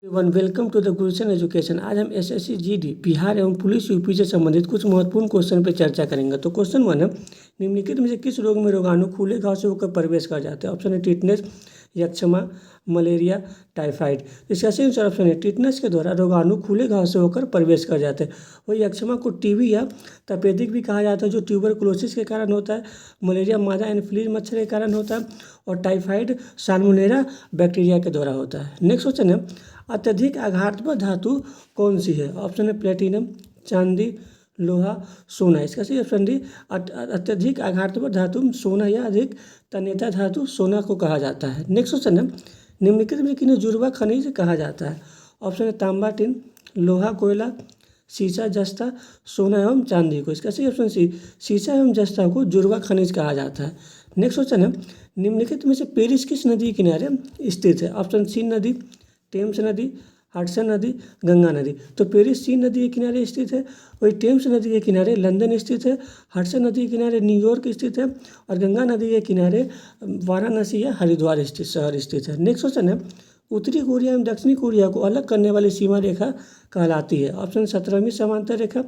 One welcome to the Gulshan education. आज हम SSC GD Bihar एवं पुलिस यूपी से संबंधित कुछ महत्वपूर्ण क्वेश्चन पर चर्चा करेंगे। तो क्वेश्चन 1 है, निम्नलिखित में से किस रोग में रोगाणु खुले घाव से होकर प्रवेश कर जाते हैं? ऑप्शन है टिटनेस, यक्षमा, मलेरिया, टाइफाइड। इसका सही आंसर ऑप्शन है टिटनेस के द्वारा रोगाणु खुले घाव से होकर प्रवेश कर जाते हैं। वही यक्षमा को टीबी या तपेदिक भी कहा जाता है, जो ट्यूबरकुलोसिस के कारण होता है। मलेरिया मादा एनोफिलीज मच्छर के कारण होता है और टाइफाइड साल्मोनेला बैक्टीरिया के द्वारा होता है। नेक्स्ट क्वेश्चन है, अत्यधिक आघातपूर्ण धातु कौन सी है? ऑप्शन है प्लेटिनम, चांदी, लोहा, सोना। इसका सही ऑप्शन डी अत्यधिक आघातपूर्ण धातु सोना या अधिक तन्यता धातु सोना को कहा जाता है। नेक्स्ट क्वेश्चन है, निम्नलिखित में किन्हें जुड़वा खनिज कहा जाता है? ऑप्शन है तांबा, टिन, लोहा, कोयला, सीसा, जस्ता, सोना एवं चांदी को। इसका सही ऑप्शन सी सीसा एवं जस्ता को जुड़वा खनिज कहा जाता है। नेक्स्ट क्वेश्चन है, निम्नलिखित में से पेरिस किस नदी के किनारे स्थित है? ऑप्शन सी नदी, टेम्स नदी, हडसन नदी, गंगा नदी। तो पेरिस सी नदी के किनारे स्थित है, वही टेम्स नदी के किनारे लंदन स्थित है, हडसन नदी के किनारे न्यूयॉर्क स्थित है और गंगा नदी के किनारे वाराणसी या हरिद्वार स्थित शहर स्थित है। नेक्स्ट क्वेश्चन है, उत्तरी कोरिया एवं दक्षिणी कोरिया को अलग करने वाली सीमा रेखा कहलाती है? ऑप्शन 17वीं समांतर रेखा,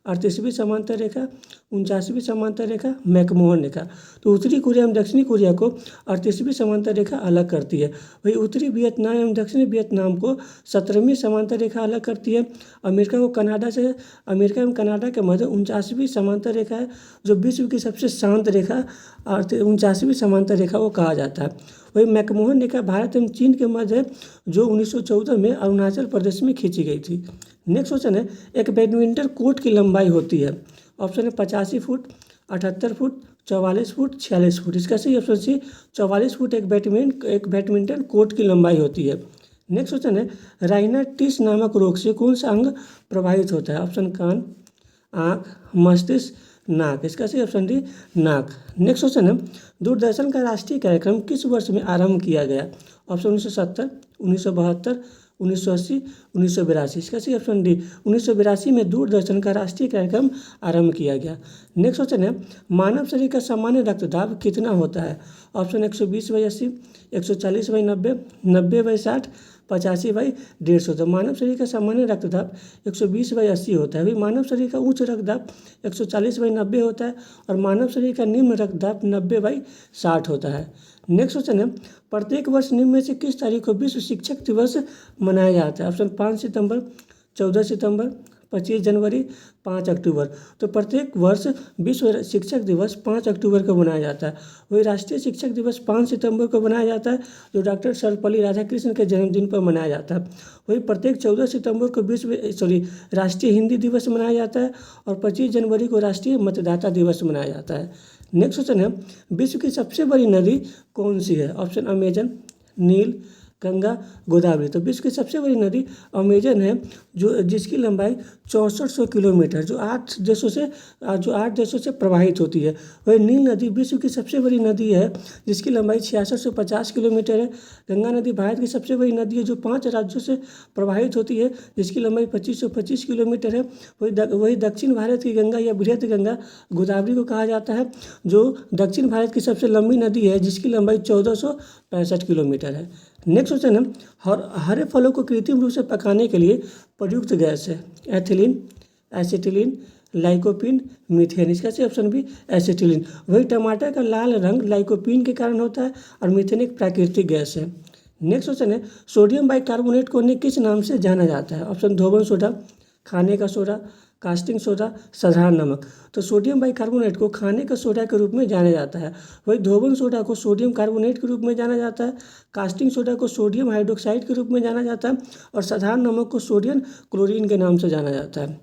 38वीं समांतर रेखा, 49वीं समांतर रेखा, मैकमोहन रेखा। तो उत्तरी कोरिया एवं दक्षिणी कोरिया को 38वीं समांतर रेखा अलग करती है। वही उत्तरी वियतनाम एवं दक्षिणी वियतनाम को 17वीं समांतर रेखा अलग करती है। अमेरिका एवं कनाडा के मध्य 49वीं समांतर रेखा है, जो विश्व की सबसे शांत रेखा 49वीं समांतर रेखा को कहा जाता है। वही मैकमोहन रेखा भारत एवं चीन के मध्य है, जो 1914 में अरुणाचल प्रदेश में खींची गई थी। नेक्स्ट क्वेश्चन है, एक बैडमिंटन कोर्ट की लंबाई होती है? ऑप्शन है 85 फुट, 78 फुट, 44 फुट, 46 फुट। इसका सही ऑप्शन सी 44 फुट एक बैडमिंटन कोर्ट की लंबाई होती है। नेक्स्ट क्वेश्चन है, राइनाइटिस नामक रोग से कौन सा अंग प्रभावित होता है? ऑप्शन कान, आँख, मस्तिष्क, नाक। इसका सही ऑप्शन डी नाक। नेक्स्ट क्वेश्चन है, दूरदर्शन का राष्ट्रीय कार्यक्रम किस वर्ष में आरंभ किया गया? ऑप्शन 1970, 1972, 1980, 1982। इसका सही ऑप्शन डी 1982 में दूरदर्शन का राष्ट्रीय कार्यक्रम आरंभ किया गया। नेक्स्ट क्वेश्चन है, मानव शरीर का सामान्य रक्तदाब कितना होता है? ऑप्शन 120/80, 140/90, 90/60, 85/150। तो मानव शरीर का सामान्य रक्तदाब 120/80 होता है। वही मानव शरीर का उच्च रक्तदाब 140/90 होता है और मानव शरीर का निम्न रक्तदाब 90/60 होता है। नेक्स्ट क्वेश्चन है, प्रत्येक वर्ष निम्न में से किस तारीख को विश्व शिक्षक दिवस मनाया जाता है? ऑप्शन 5 सितंबर, 14 सितंबर, 25 जनवरी, 5 अक्टूबर। तो प्रत्येक वर्ष विश्व शिक्षक दिवस 5 अक्टूबर को मनाया जाता है। वही राष्ट्रीय शिक्षक दिवस 5 सितंबर को मनाया जाता है, जो डॉक्टर सर्वपल्ली राधाकृष्णन के जन्मदिन पर मनाया जाता है। वही प्रत्येक 14 सितंबर को राष्ट्रीय हिंदी दिवस मनाया जाता है और 25 जनवरी को राष्ट्रीय मतदाता दिवस मनाया जाता है। नेक्स्ट क्वेश्चन है, विश्व की सबसे बड़ी नदी कौन सी है? ऑप्शन अमेजन, नील, गंगा, गोदावरी। तो विश्व की सबसे बड़ी नदी अमेजन है, जो जिसकी लंबाई 6400 किलोमीटर, जो 8 देशों से प्रवाहित होती है। वही नील नदी विश्व की सबसे बड़ी नदी है, जिसकी लंबाई 6650 किलोमीटर है। गंगा नदी भारत की सबसे बड़ी नदी है, जो 5 राज्यों से प्रवाहित होती है, जिसकी लंबाई 2525 किलोमीटर है। वही दक्षिण भारत की गंगा या बृहत गंगा गोदावरी को कहा जाता है, जो दक्षिण भारत की सबसे लंबी नदी है, जिसकी लंबाई 1465 किलोमीटर है। नेक्स्ट क्वेश्चन है, हरे फलों को कृत्रिम रूप से पकाने के लिए प्रयुक्त गैस है? Ethylene, acetylene, lycopene, methane. इसका सही ऑप्शन भी एसिटिलीन। वही टमाटर का लाल रंग लाइकोपीन के कारण होता है और मीथेन एक प्राकृतिक गैस है। नेक्स्ट क्वेश्चन है, सोडियम बाइकार्बोनेट को अन्य किस नाम से जाना जाता है? ऑप्शन धोबन सोडा, खाने का सोडा, कास्टिंग सोडा, साधारण नमक। तो सोडियम बाइकार्बोनेट को खाने का सोडा के रूप में जाना जाता है। वही धोबन सोडा को सोडियम कार्बोनेट के रूप में जाना जाता है, कास्टिंग सोडा को सोडियम हाइड्रोक्साइड के रूप में जाना जाता है और साधारण नमक को सोडियम क्लोरीन के नाम से जाना जाता है।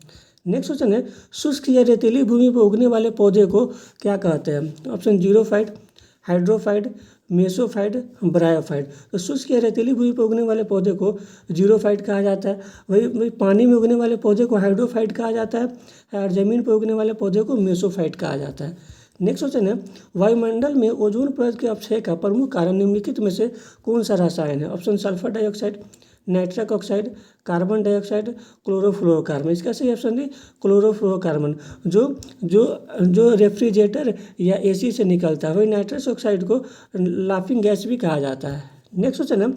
नेक्स्ट क्वेश्चन है, शुष्क या रेतीली भूमि पर उगने वाले पौधे को क्या कहते हैं? Option xerophyte, hydrophyte, mesophyte, bryophyte. तो शुष्क या रेतीली भूमि पर उगने वाले पौधे को जीरोफाइट कहा जाता है। वही पानी में उगने वाले पौधे को हाइड्रोफाइट कहा जाता है और जमीन पर उगने वाले पौधे को मेसोफाइट कहा जाता है। नेक्स्ट क्वेश्चन है, वायुमंडल में ओजोन परत के अपक्षय का प्रमुख कारण निम्नलिखित में से कौन सा रसायन है? Option sulphur dioxide, nitrous oxide, carbon dioxide, chlorofluorocarbon. इसका सही ऑप्शन है क्लोरोफ्लोरोकार्बन, जो रेफ्रिजरेटर या एसी से निकलता है। वही नाइट्रस ऑक्साइड को लाफिंग गैस भी कहा जाता है। नेक्स्ट क्वेश्चन है,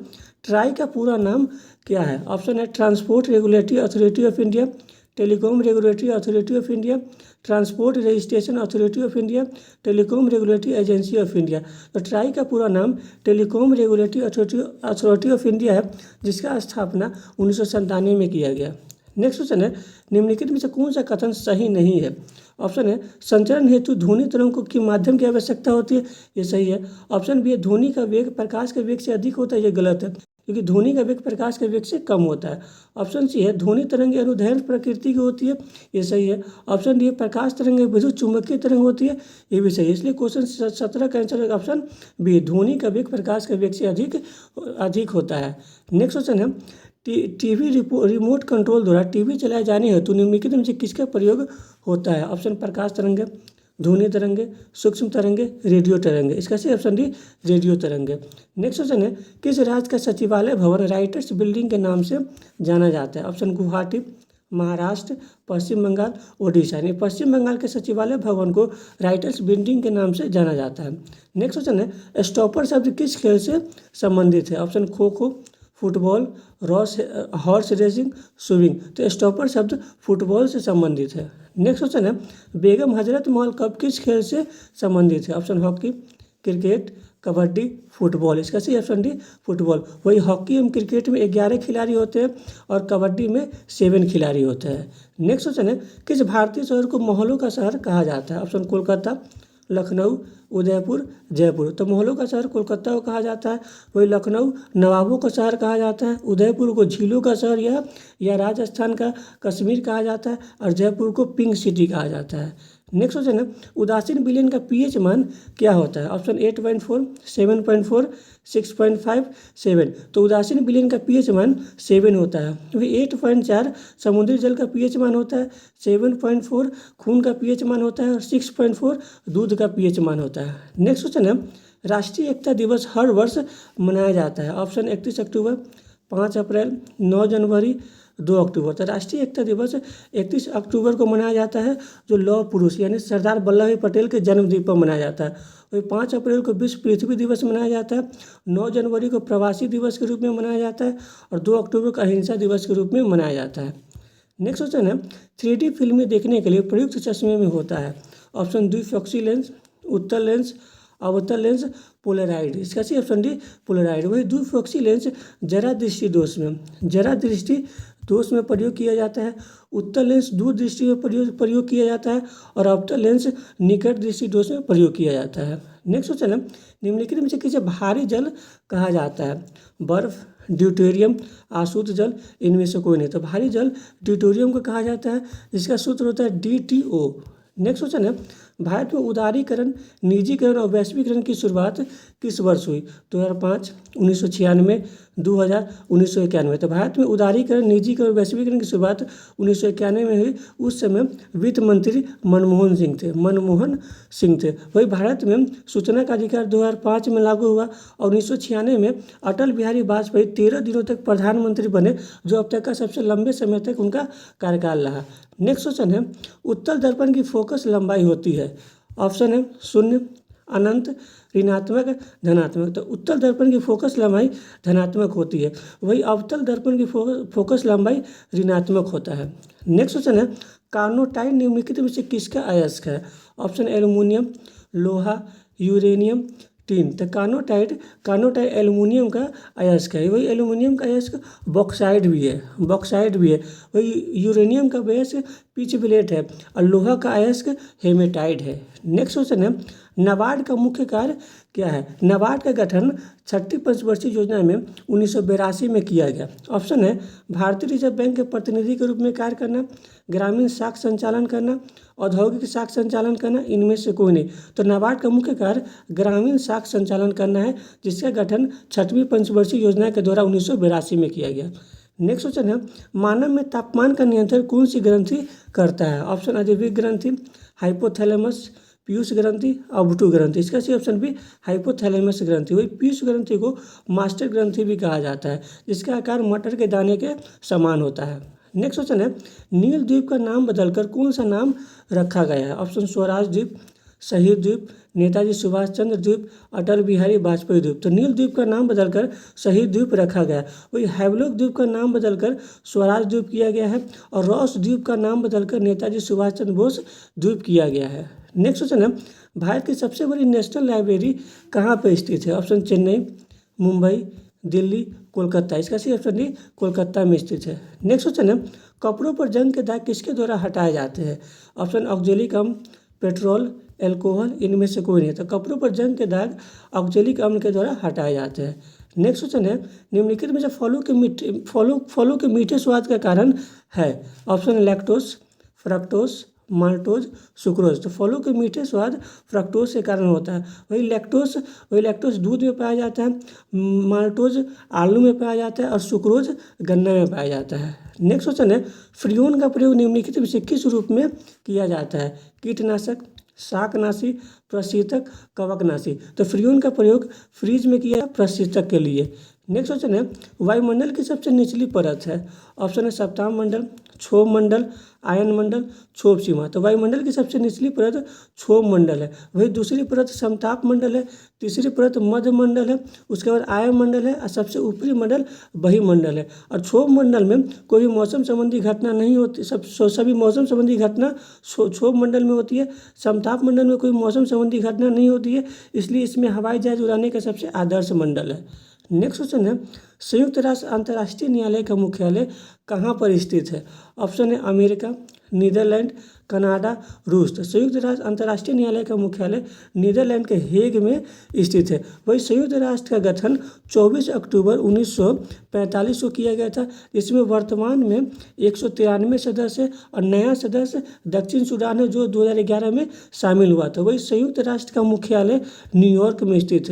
ट्राई का पूरा नाम क्या है? ऑप्शन है transport regulatory authority of India, telecom regulatory authority of India, transport registration authority of India, telecom regulatory agency of India. तो ट्राई का पूरा नाम telecom regulatory authority of India है, जिसका स्थापना 1997 में किया गया। नेक्स्ट क्वेश्चन है, निम्नलिखित में से कौन सा कथन सही नहीं है? ऑप्शन है संचरण हेतु ध्वनि तरंगों के माध्यम की आवश्यकता होती है, ये सही है। ऑप्शन बी है ध्वनि का वेग प्रकाश के वेग से अधिक होता है, ये गलत है, क्योंकि ध्वनि का वेग प्रकाश के वेग से कम होता है। ऑप्शन सी है ध्वनि तरंग अनुदैर्ध्य प्रकृति की होती है, ये सही है। ऑप्शन डी प्रकाश तरंग विद्युत चुंबकीय तरंग होती है, ये भी सही है। इसलिए क्वेश्चन 17 का आंसर होगा ऑप्शन बी, ध्वनि का वेग प्रकाश के वेग से अधिक होता है। नेक्स्ट क्वेश्चन है, टीवी रिमोट कंट्रोल द्वारा टीवी चलाए जाने हेतु निम्नलिखित में से किसका प्रयोग होता है? ऑप्शन प्रकाश तरंगे, ध्वनि तरंगे, सूक्ष्म तरंगे, रेडियो तरंगे। इसका सही ऑप्शन डी रेडियो तरंगे। नेक्स्ट क्वेश्चन है, किस राज्य का सचिवालय भवन राइटर्स बिल्डिंग के नाम से जाना जाता है? ऑप्शन गुवाहाटी, महाराष्ट्र, पश्चिम बंगाल, ओडिशा। यानी पश्चिम बंगाल के सचिवालय भवन को राइटर्स बिल्डिंग के नाम से जाना जाता है। नेक्स्ट क्वेश्चन है, स्टॉपर शब्द किस खेल से संबंधित है? Option kho kho, football, horse racing, swimming. तो स्टॉपर शब्द फुटबॉल से संबंधित है। नेक्स्ट क्वेश्चन है, बेगम हजरत महल कप किस खेल से संबंधित है? Option hockey, cricket, kabaddi, football. इसका सही ऑप्शन डी फुटबॉल। वही हॉकी एवं क्रिकेट में 11 खिलाड़ी होते हैं और कबड्डी में 7 खिलाड़ी होते हैं। नेक्स्ट क्वेश्चन है, किस भारतीय शहर को महलों का शहर कहा जाता है? ऑप्शन कोलकाता, लखनऊ, उदयपुर, जयपुर। तो महलों का शहर कोलकाता को कहा जाता है, वही लखनऊ नवाबों का शहर कहा जाता है, उदयपुर को झीलों का शहर या राजस्थान का कश्मीर कहा जाता है, और जयपुर को पिंक सिटी कहा जाता है। नेक्स्ट क्वेश्चन है, उदासीन विलयन का पीएच मान क्या होता है? ऑप्शन 8.4, 7.4, 6.5, 7। तो उदासीन विलयन का पीएच मान 7 होता है। वही 8.4 समुद्री जल का पीएच मान होता है, 7.4 खून का पीएच मान होता है, और 6.4 दूध का पीएच मान होता है। नेक्स्ट क्वेश्चन है, राष्ट्रीय एकता दिवस हर वर्ष मनाया जाता है। ऑप्शन 31 अक्टूबर, 5 अप्रैल, 9 जनवरी, 2 अक्टूबर। तो राष्ट्रीय एकता दिवस 31 अक्टूबर को मनाया जाता है, जो लौह पुरुष यानी सरदार वल्लभ भाई पटेल के जन्मदिन पर मनाया जाता है। वही 5 अप्रैल को विश्व पृथ्वी दिवस मनाया जाता है, 9 जनवरी को प्रवासी दिवस के रूप में मनाया जाता है, और 2 अक्टूबर को अहिंसा दिवस के रूप में मनाया जाता है। नेक्स्ट क्वेश्चन है, 3D फिल्में देखने के लिए प्रयुक्त चश्मे में होता है। ऑप्शन द्विफोक्सी लेंस, उत्तल लेंस, अवतल लेंस, पोलराइड। इसका सही ऑप्शन डी पोलराइड। वही द्विफोक्सी लेंस जरा दृष्टि दोष में प्रयोग किया जाता है, उत्तल लेंस दूर दृष्टि में प्रयोग किया जाता है, और अवतल लेंस निकट दृष्टि दोष में प्रयोग किया जाता है। नेक्स्ट क्वेश्चन है, निम्नलिखित में से किसे भारी जल कहा जाता है? बर्फ, ड्यूटेरियम, आशुद्ध जल, इनमें से कोई नहीं। तो भारी जल ड्यूटेरियम को कहा जाता है, जिसका सूत्र होता है DTO। नेक्स्ट क्वेश्चन है, भारत में उदारीकरण, निजीकरण और वैश्वीकरण की शुरुआत किस वर्ष हुई? 2005, 1996, 2000, 1991। तो भारत में उदारीकरण, निजीकरण और वैश्वीकरण की शुरुआत 1991 में हुई। उस समय वित्त मंत्री मनमोहन सिंह थे। वही भारत में सूचना का अधिकार 2005 में लागू हुआ, और 1996 में अटल बिहारी वाजपेयी 13 दिनों तक प्रधानमंत्री बने, जो अब तक का सबसे लंबे समय तक उनका कार्यकाल रहा। नेक्स्ट क्वेश्चन है, उत्तल दर्पण की फोकस लंबाई होती है। ऑप्शन है 0, अनंत, ऋणात्मक, धनात्मक। तो उत्तल दर्पण की फोकस लंबाई धनात्मक होती है, वही अवतल दर्पण की फोकस लंबाई ऋणात्मक होता है। नेक्स्ट क्वेश्चन है, कार्नोटाइट निम्नलिखित में से किसका अयस्क है? ऑप्शन एल्युमिनियम, लोहा, यूरेनियम, टीन। तो कार्नोटाइट एल्युमिनियम का अयस्क है, वही एल्युमिनियम का अयस्क बॉक्साइड भी है। वही यूरेनियम का अयस्क पिच ब्लेट है, और लोहा का अयस्क हेमेटाइट है। नेक्स्ट क्वेश्चन है, नाबार्ड का मुख्य कार्य क्या है? नाबार्ड का गठन 6ठी पंचवर्षीय योजना में 1982 में किया गया। ऑप्शन है भारतीय रिजर्व बैंक के प्रतिनिधि के रूप में कार्य करना, ग्रामीण शाख संचालन करना, औद्योगिक शाख संचालन करना, इनमें से कोई नहीं। तो नाबार्ड का मुख्य कार्य ग्रामीण शाख संचालन करना है, जिसका गठन 6वीं पंचवर्षीय योजना के द्वारा 1982 में किया गया। नेक्स्ट क्वेश्चन है, मानव में तापमान का नियंत्रण कौन सी ग्रंथि करता है? ऑप्शन अधिविक ग्रंथि, हाइपोथैलेमस, पीयूष ग्रंथि, अबुटू ग्रंथि। इसका सही ऑप्शन भी हाइपोथैलेमस ग्रंथि। वही पीयूष ग्रंथि को मास्टर ग्रंथि भी कहा जाता है, जिसका आकार मटर के दाने के समान होता है। नेक्स्ट क्वेश्चन है, नील द्वीप का नाम बदलकर कौन सा नाम रखा गया है? ऑप्शन स्वराज द्वीप, शहीद द्वीप, नेताजी सुभाष चंद्र द्वीप, अटल बिहारी वाजपेयी द्वीप। तो नील द्वीप का नाम बदलकर शहीद द्वीप रखा गया। वही हैवलॉक द्वीप का नाम बदलकर स्वराज द्वीप किया गया है और रॉस द्वीप का नाम बदलकर नेताजी सुभाष चंद्र बोस द्वीप किया गया है। नेक्स्ट क्वेश्चन है, भारत की सबसे बड़ी नेशनल लाइब्रेरी कहाँ पर स्थित है? ऑप्शन चेन्नई, मुंबई, दिल्ली, कोलकाता। इसका सही ऑप्शन डी कोलकाता में स्थित है। नेक्स्ट क्वेश्चन है, कपड़ों पर जंग के दाग किसके द्वारा हटाए जाते हैं? ऑप्शन ऑक्जेलिक अम्ल, पेट्रोल, एल्कोहल, इनमें से कोई नहीं। तो कपड़ों पर जंग के दाग ऑक्जेलिक अम्ल के द्वारा हटाए जाते हैं। नेक्स्ट क्वेश्चन है, निम्नलिखित में से फलों के मीठे स्वाद का कारण है? Option lactose, fructose, maltose, sucrose. तो फलों के मीठे स्वाद फ्रक्टोज के कारण होता है। वही लैक्टोज दूध में पाया जाता है, माल्टोज आलू में पाया जाता है और सुक्रोज गन्ना में पाया जाता है। नेक्स्ट क्वेश्चन है, फ्रियोन का प्रयोग निम्नलिखित में से किस रूप में किया जाता है? कीटनाशक, शाकनाशी, प्रशीतक, कवकनाशी। तो फ्रियोन का प्रयोग फ्रीज में किया प्रशीतक के लिए। नेक्स्ट क्वेश्चन है, वायुमंडल की सबसे निचली परत है? ऑप्शन है सप्ताह मंडल, क्षोभ मंडल, आयन मंडल, क्षोभ सीमा। तो वायुमंडल की सबसे निचली परत क्षोभ मंडल है। वही दूसरी परत समताप मंडल है, तीसरी परत मध्य मंडल है, उसके बाद आयन मंडल है और सबसे ऊपरी मंडल बहिमंडल है। और क्षोभ मंडल में कोई मौसम संबंधी घटना नहीं होती, सभी मौसम संबंधी घटना क्षोभ मंडल में होती है। समताप मंडल में कोई मौसम संबंधी घटना नहीं होती है, इसलिए इसमें हवाई जहाज उड़ाने का सबसे आदर्श मंडल है। नेक्स्ट क्वेश्चन है, संयुक्त राष्ट्र अंतर्राष्ट्रीय न्यायालय का मुख्यालय कहाँ पर स्थित है? ऑप्शन है अमेरिका, नीदरलैंड, कनाडा, रूस। तो संयुक्त राष्ट्र अंतर्राष्ट्रीय न्यायालय का मुख्यालय नीदरलैंड के हेग में स्थित है। वही संयुक्त राष्ट्र का गठन 24 अक्टूबर 1945 को किया गया था, जिसमें वर्तमान में 193 सदस्य और नया सदस्य दक्षिण सूडान है जो 2011 में शामिल हुआ था। वही संयुक्त राष्ट्र का मुख्यालय न्यूयॉर्क में स्थित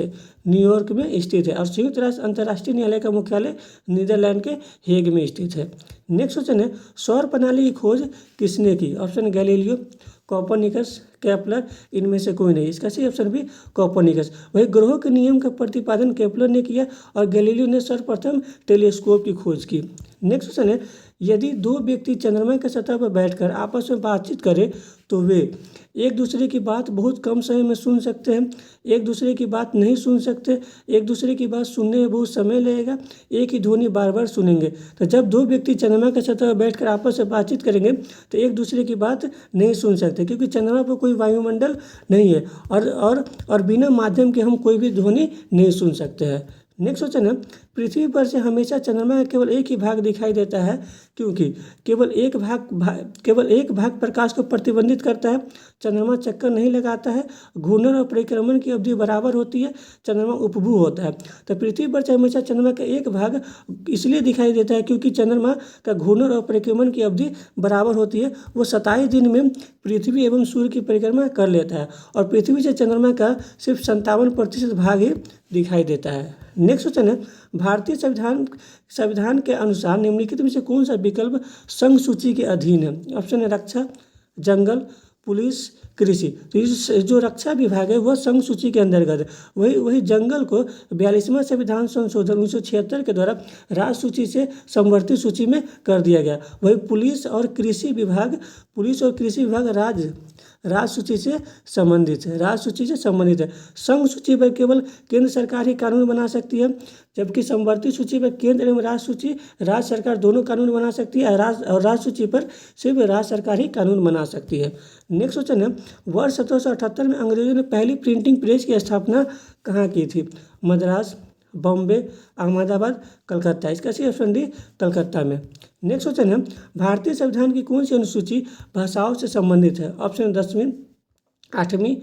है, और संयुक्त राष्ट्र अंतर्राष्ट्रीय न्यायालय का मुख्यालय नीदरलैंड के हेग में स्थित है। नेक्स्ट क्वेश्चन है, सौर प्रणाली की खोज किसने की? ऑप्शन गैलीलियो, कोपरनिकस, केपलर, इनमें से कोई नहीं। इसका सही ऑप्शन भी कोपरनिकस। वही ग्रहों के नियम का प्रतिपादन केपलर ने किया और गैलीलियो ने सर्वप्रथम टेलीस्कोप की खोज की। नेक्स्ट क्वेश्चन है, यदि दो व्यक्ति चंद्रमा की सतह पर बैठकर आपस में बातचीत करें तो वे एक दूसरे की बात बहुत कम समय में सुन सकते हैं, एक दूसरे की बात नहीं सुन सकते, एक दूसरे की बात सुनने में बहुत समय लगेगा, एक ही ध्वनि बार बार सुनेंगे। तो जब दो व्यक्ति चंद्रमा की सतह पर बैठकर आपस में बातचीत करेंगे तो एक दूसरे की बात नहीं सुन सकते, क्योंकि चंद्रमा पर कोई वायुमंडल नहीं है और बिना माध्यम के हम कोई भी ध्वनि नहीं सुन सकते हैं। नेक्स्ट क्वेश्चन है, पृथ्वी पर से हमेशा चंद्रमा का केवल एक ही भाग दिखाई देता है, क्योंकि केवल एक भाग प्रकाश को प्रतिबंधित करता है। चंद्रमा चक्कर नहीं लगाता है, घूर्णन और परिक्रमण की अवधि बराबर होती है, चंद्रमा उपभू होता है। तो पृथ्वी पर से हमेशा चंद्रमा का एक भाग इसलिए दिखाई देता है क्योंकि चंद्रमा का घूर्णन और परिक्रमण की अवधि बराबर होती है। वो 27 दिन में पृथ्वी एवं सूर्य की परिक्रमा कर लेता है और पृथ्वी से चंद्रमा का सिर्फ 57% भाग ही दिखाई देता है। नेक्स्ट क्वेश्चन है, भारतीय संविधान के अनुसार निम्नलिखित में से कौन सा विकल्प संघ सूची के अधीन है? ऑप्शन है रक्षा, जंगल, पुलिस, कृषि। तो इस जो रक्षा विभाग है वह संघ सूची के अंतर्गत है। वही जंगल को 42वां संविधान संशोधन 1976 के द्वारा राज्य सूची से समवर्ती सूची में कर दिया गया। वही पुलिस और कृषि विभाग राज्य सूची से संबंधित है। संघ सूची पर केवल केंद्र सरकार ही कानून बना सकती है, जबकि समवर्ती सूची पर केंद्र एवं राज्य सरकार दोनों कानून बना सकती है और राज्य सूची पर सिर्फ राज्य सरकार ही कानून बना सकती है। नेक्स्ट क्वेश्चन है, वर्ष 1778 में अंग्रेजों ने पहली प्रिंटिंग प्रेस की स्थापना कहाँ की थी? मद्रास, बॉम्बे, अहमदाबाद, कलकत्ता। इसका सही ऑप्शन डी कलकत्ता में। नेक्स्ट क्वेश्चन है, भारतीय संविधान की कौन सी अनुसूची भाषाओं से संबंधित है? ऑप्शन 10वीं, 8वीं,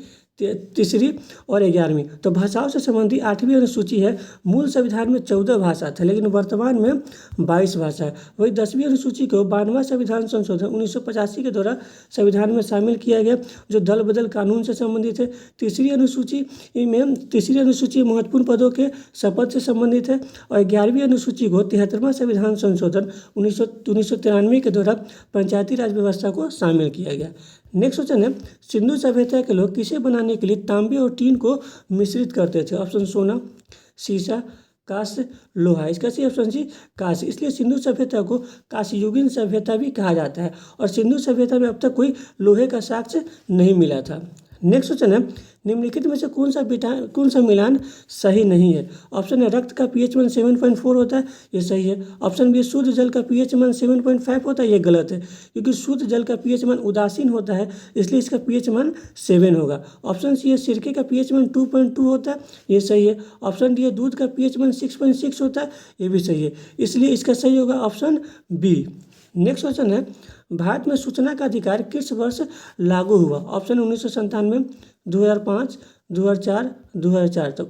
तीसरी और 11वीं। तो भाषाओं से संबंधित 8वीं अनुसूची है। मूल संविधान में 14 भाषा था, लेकिन वर्तमान में 22 भाषा है। वही 10वीं अनुसूची को 92वां संविधान संशोधन 1985 के द्वारा संविधान में शामिल किया गया, जो दल बदल कानून से संबंधित है। तीसरी अनुसूची महत्वपूर्ण पदों के शपथ से संबंधित है और 11वीं अनुसूची को 73वां संविधान संशोधन 1993 के द्वारा पंचायती राज व्यवस्था को शामिल किया गया। नेक्स्ट क्वेश्चन है, सिंधु सभ्यता के लोग किसे बनाने के लिए तांबे और टीन को मिश्रित करते थे? ऑप्शन सोना, सीसा, कांस्य, लोहा। इसका सही ऑप्शन सी कांस्य। इसलिए सिंधु सभ्यता को कांस्ययुगीन सभ्यता भी कहा जाता है और सिंधु सभ्यता में अब तक कोई लोहे का साक्ष्य नहीं मिला था। नेक्स्ट क्वेश्चन है, निम्नलिखित में से कौन सा मिलान सही नहीं है? ऑप्शन है रक्त का पीएच मान 7.4 होता है, ये सही है। ऑप्शन बी शुद्ध जल का पीएच मान 7.5 होता है, ये गलत है, क्योंकि शुद्ध जल का पीएच मान उदासीन होता है, इसलिए इसका पीएच मान 7 होगा। ऑप्शन सी है सिरके का पीएच मान 2.2 होता है, ये सही है। ऑप्शन डी है दूध का पीएच मान 6.6 होता है, ये भी सही है, इसलिए इसका सही होगा ऑप्शन बी। नेक्स्ट क्वेश्चन है, भारत में सूचना का अधिकार किस वर्ष लागू हुआ? ऑप्शन 1997, 2005, 2004, 2004 तो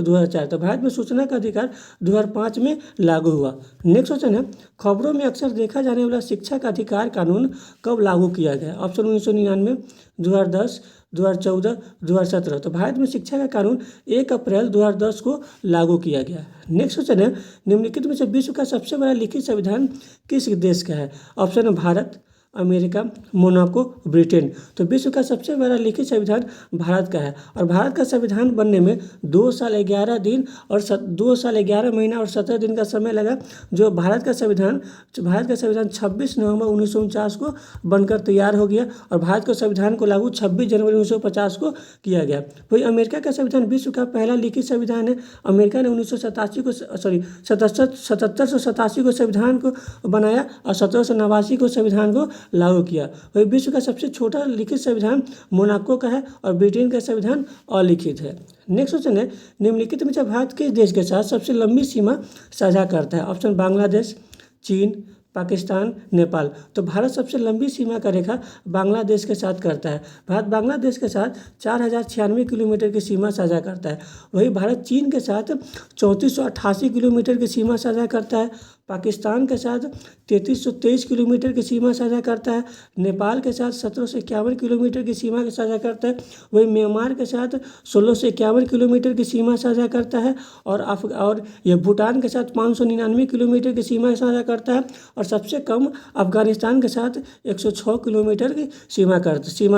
2004 तो भारत में सूचना का अधिकार 2005 में लागू हुआ। नेक्स्ट क्वेश्चन है, खबरों में अक्सर देखा जाने वाला शिक्षा का अधिकार कानून कब लागू किया गया? ऑप्शन 1999, 2010, 2014, 2017 तो भारत में शिक्षा का कानून 1 अप्रैल 2010 को लागू किया गया। नेक्स्ट क्वेश्चन है, निम्नलिखित में से विश्व का सबसे बड़ा लिखित संविधान किस देश का है? ऑप्शन है भारत, अमेरिका, मोनाको, ब्रिटेन तो विश्व का सबसे बड़ा लिखित संविधान भारत का है, और भारत का संविधान बनने में 2 साल 11 दिन और 2 साल 11 महीना और 17 दिन का समय लगा। जो भारत का संविधान 26 नवंबर 1949 को बनकर तैयार हो गया, और भारत के संविधान को लागू 26 जनवरी 1950 को किया गया। वही अमेरिका का संविधान विश्व का पहला लिखित संविधान है। अमेरिका ने 1987 को 1787 को संविधान को बनाया और 1789 को संविधान को लागू किया। वही विश्व का सबसे छोटा लिखित संविधान मोनाको का है, और ब्रिटेन का संविधान अलिखित है। नेक्स्ट क्वेश्चन है, निम्नलिखित में से भारत किस देश के साथ सबसे लंबी सीमा साझा करता है? ऑप्शन बांग्लादेश, चीन, पाकिस्तान, नेपाल तो भारत सबसे लंबी सीमा का रेखा बांग्लादेश के साथ करता है। भारत बांग्लादेश के साथ 4096 किलोमीटर की सीमा साझा करता है। वही भारत चीन के साथ 3488 किलोमीटर की सीमा साझा करता है। पाकिस्तान के साथ 3323 किलोमीटर की सीमा साझा करता है। नेपाल के साथ 1751 किलोमीटर की सीमा साझा करता है। वही म्यांमार के साथ 1651 किलोमीटर की सीमा साझा करता है। और ये भूटान के साथ 599 किलोमीटर की सीमा साझा करता है। और सबसे कम अफगानिस्तान के साथ 106 किलोमीटर की सीमा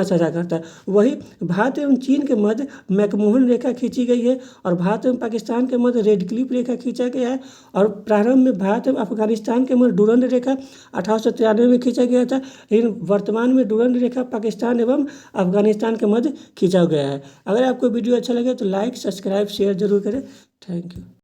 साझा करता है। वही भारत एवं चीन के मध्य मैकमोहन रेखा खींची गई है, और भारत एवं पाकिस्तान के मध्य रेड क्लिफ रेखा खींचा गया है। और प्रारंभ में भारत एवं अफगानिस्तान के मध्य डुरंड रेखा 1893 में खींचा गया था, लेकिन वर्तमान में डुरंड रेखा पाकिस्तान एवं अफगानिस्तान के मध्य खींचा गया है। अगर आपको वीडियो अच्छा लगे तो लाइक, सब्सक्राइब, शेयर जरूर करें। Thank you.